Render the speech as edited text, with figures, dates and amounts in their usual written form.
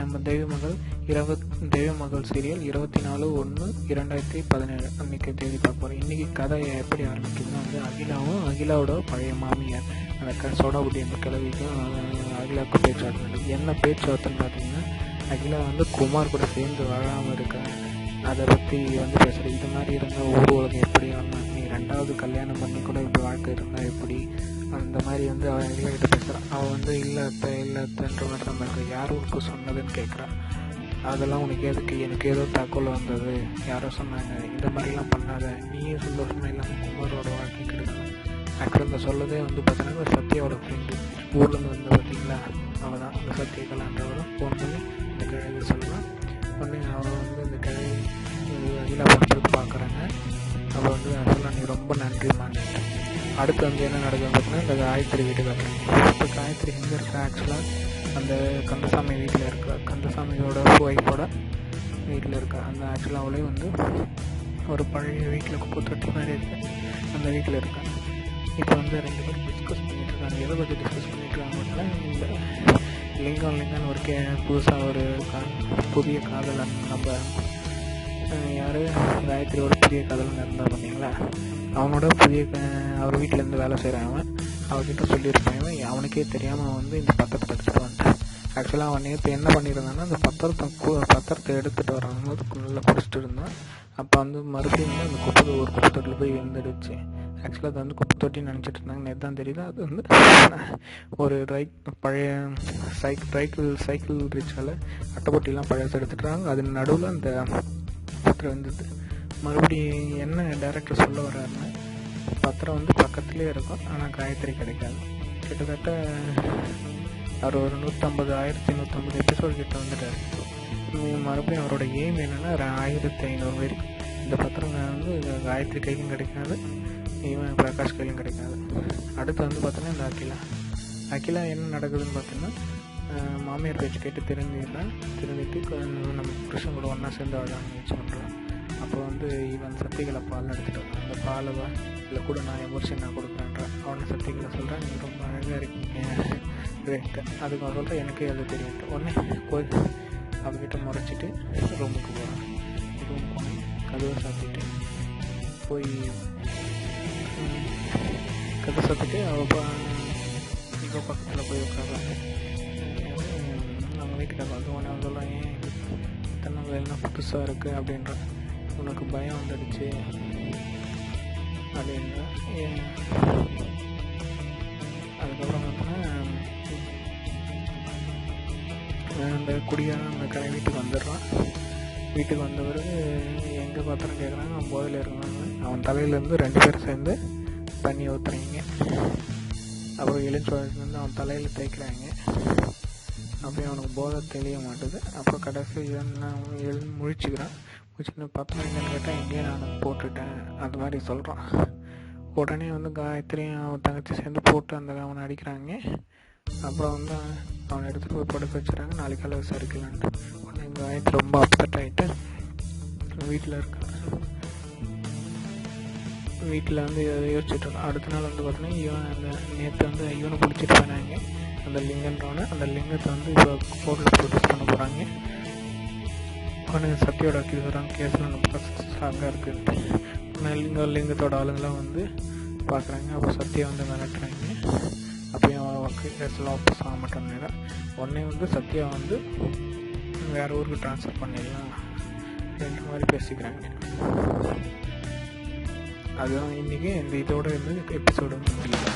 நம்ம தெய்வமகள் சீரியல் 24/1/2017 அன்றைக்கி தேதி பார்க்க போகிறோம். இன்றைக்கி கதை எப்படி ஆரம்பிக்குதுன்னா அகிலாவோட பழைய மாமியார் அந்த சோடாபுட்டி அந்த கிழவிக்கும் அகிலாவுக்கு பேச்சுவார்த்தை நடக்குது. என்ன பேச்சுவார்த்தைன்னு பார்த்தீங்கன்னா, அகிலா குமார் கூட சேர்ந்து வாழாமல் இருக்காங்க. அதை பற்றி பேசுகிறேன். இது மாதிரி இருந்தால் ஊர் உலகம் எப்படி வரணும், நீ 2வது கல்யாணம் பண்ணி கூட இப்படி வாழ்க்கை இருந்தால் எப்படி, அந்த மாதிரி அவள் அகிலா கிட்ட பேசுகிறான். அவள் இல்லைன்ற மாதிரி நம்ம யார் ஊருக்கு சொன்னதுன்னு கேட்குறான். அதெல்லாம் உனக்கு எதுக்கு, எனக்கு ஏதோ தகவல் வந்தது, யாரோ சொன்னாங்க, இந்த மாதிரிலாம் பண்ணாத, நீயே சந்தோஷமாக இல்லாமல் குமாரோட வாழ்க்கை கிடைக்கணும். ஆக்சுவலாக இந்த சொல்லதே பார்த்தீங்கன்னா சத்யாவோட ஃப்ரெண்டு ஊர்லேருந்து பார்த்தீங்களா, அவள் தான் அந்த சத்யகலான்றவரும் ஃபோன் பண்ணி இந்த கிழவி சொல்லலாம். உடனே அவள் இந்த கிழவி அகிலா பண்ணுறது பார்க்குறாங்க. அவள் ஆக்சுவலாக நீ ரொம்ப நன்றிமான்ட்டு. அடுத்து என்ன நடக்குதுன்னு பார்த்தீங்கன்னா, இந்த காயத்ரி வீட்டுக்கு வர்றாங்க. இப்போ காயத்ரி எங்கே இருக்கா, ஆக்சுவலாக அந்த கந்தசாமி வீட்டில் இருக்கா, கந்தசாமியோட ஒய்ஃபோட வீட்டில் இருக்கா. அந்த ஆக்சுவலாக அவளே ஒரு பழைய வீட்டில் குப்பை தொட்டி மாதிரி இருக்கு, அந்த வீட்டில் இருக்கா. இப்போ 2 பேரும் டிஸ்கஸ் பண்ணிகிட்டு இருக்காங்க. எதை பற்றி டிஸ்கஸ் பண்ணிட்டு இருக்காங்கன்னா, இந்த லிங்கன் ஒரு புதுசாக ஒரு புதிய காதலன், நம்ம யார் காயத்ரியோட புதிய காதலன் இருந்தால் பார்த்தீங்களா, அவனோட அவர் வீட்டிலேருந்து வேலை செய்கிறான். அவர்கிட்ட சொல்லியிருப்பான். அவனுக்கே தெரியாமல் இந்த பத்திரத்தை எடுத்துகிட்டு வந்துட்டான். ஆக்சுவலாக அவன் நேற்று என்ன பண்ணியிருந்தான்னா, அந்த பத்திரத்தை எடுத்துகிட்டு வரும்போது நல்லா குடிச்சிட்டு இருந்தான். அப்போ மறுபடியும் அந்த ஒரு குப்பை தொட்டில் போய் விழுந்துடுச்சு. ஆக்சுவலாக அது குப்பை தொட்டின்னு நினச்சிட்டு இருந்தாங்க. நேற்று தான் தெரியுது அது ஒரு பழைய சைக்கிள் ரிச்சால் அட்டைப்பொட்டிலாம் பழைய எடுத்துட்டாங்க. அது நடுவில் அந்த பத்திரம் இருந்தது. மறுபடியும் என்ன டைரக்டர் சொல்ல வர்றாருன்னா, பத்திரம் பக்கத்துலேயே இருக்கும், ஆனால் காயத்ரி கிடைக்காது. கிட்டத்தட்ட அவர் ஒரு 1150 எபிசோடு கிட்ட வந்துட்டார். மறுபடியும் அவரோட எய்ம் என்னென்னா 1500 வரைக்கும் இந்த பத்திரம் காயத்ரி கையிலும் கிடைக்காது, இவன் பிரகாஷ் கையிலும் கிடைக்காது. அடுத்து பார்த்தோன்னா இந்த அகிலா என்ன நடக்குதுன்னு பார்த்தீங்கன்னா, மாமியார் பேச்சு கேட்டு திருந்திட்டு நம்ம புருஷன் கூட ஒன்றா சேர்ந்து வாழ முயற்சி பண்ணுறான். அப்போ இவன் சத்திகளை பால் எடுத்துகிட்டு வரான். அந்த பாலை இல்லை கூட நான் எமோஷன் நான் கொடுக்குறேன்றான். அவனை சத்திகளை சொல்கிறான், நீ ரொம்ப அழகாக இருக்கீங்க அப்படின்ட்டு. அதுக்கு அவன் சொல்கிறேன், எனக்கே அது தெரியும்ட்டு. உடனே அவகிட்ட முறைச்சிட்டு ரூமுக்கு போகிறான். ரூம் போய் கதவை சாத்திட்டு அவள் இங்கே பக்கத்தில் போய் உட்காடுறாங்க. அவங்க வீட்டுக்காரர் உடனே அவன் சொல்கிறான், ஏன் இத்தனை வேலைலாம் புதுசாக இருக்குது அப்படின்றான். உனக்கு பயம் வந்துடுச்சு அப்படின்னா. அதுக்கப்புறம் பார்த்தோன்னா அந்த குடிகாரன் அந்த கடை வீட்டுக்கு வந்துடுறான். வீட்டுக்கு வந்த பிறகு எங்கே பாத்திரம் கேட்குறாங்க, அவன் போதையில் இருக்கிறாங்க. அவன் தலையிலேருந்து 2 பேரும் சேர்ந்து தண்ணி ஊற்றுறீங்க. அப்புறம் எலுமிச்சம்பழத்துலேருந்து அவன் தலையில் தேய்க்கிறாங்க. அப்படியே அவனுக்கு போதை தெரிய மாட்டுது. அப்புறம் கடைசி முழிச்சுக்கிறான். பத்திரம் எங்கன்னு கேட்டால் எங்கேயே நான் போட்டுட்டேன் அது மாதிரி சொல்கிறான். உடனே காயத்ரியும் அவன் தங்கச்சி சேர்ந்து போட்டு அவனை அடிக்கிறாங்க. அப்புறம் அவனை எடுத்துகிட்டு போய் படுக்க வச்சுறாங்க. நாளைக்கு காலை விசாரிக்கலான்ட்டு. உடனே காயத்ரி ரொம்ப அப்செட் ஆகிட்டு வீட்டில் இருக்கான். வீட்டில் யோசிச்சுட்டு இருக்கான். அடுத்த நாள் பார்த்தீங்கன்னா இவன் நேற்று இவனை பிடிச்சிட்டு போனாங்க. அந்த லிங்கன்றவனை அந்த லிங்கத்தை இப்போ கோர்ட்டில் ப்ரொடியூஸ் பண்ண போகிறாங்க. உடனே சத்தியோட வக்கீல் சொல்கிறாங்க, கேஸில் நம்ம ஸ்ட்ராங்காக இருக்குன்ட்டு. உடனே லிங்கத்தோட ஆளுங்களாம் பார்க்குறாங்க. அப்போ சத்தியை மிரட்டுறாங்க. அப்பயும் கேஸில் வாபஸ் ஆக மாட்டாங்க. உடனே சத்யா வேறு ஊருக்கு ட்ரான்ஸ்ஃபர் பண்ணிடலாம் அப்படின்ற மாதிரி பேசிக்கிறாங்க. அதுதான் இன்றைக்கி இதோட எபிசோடு முடியும்.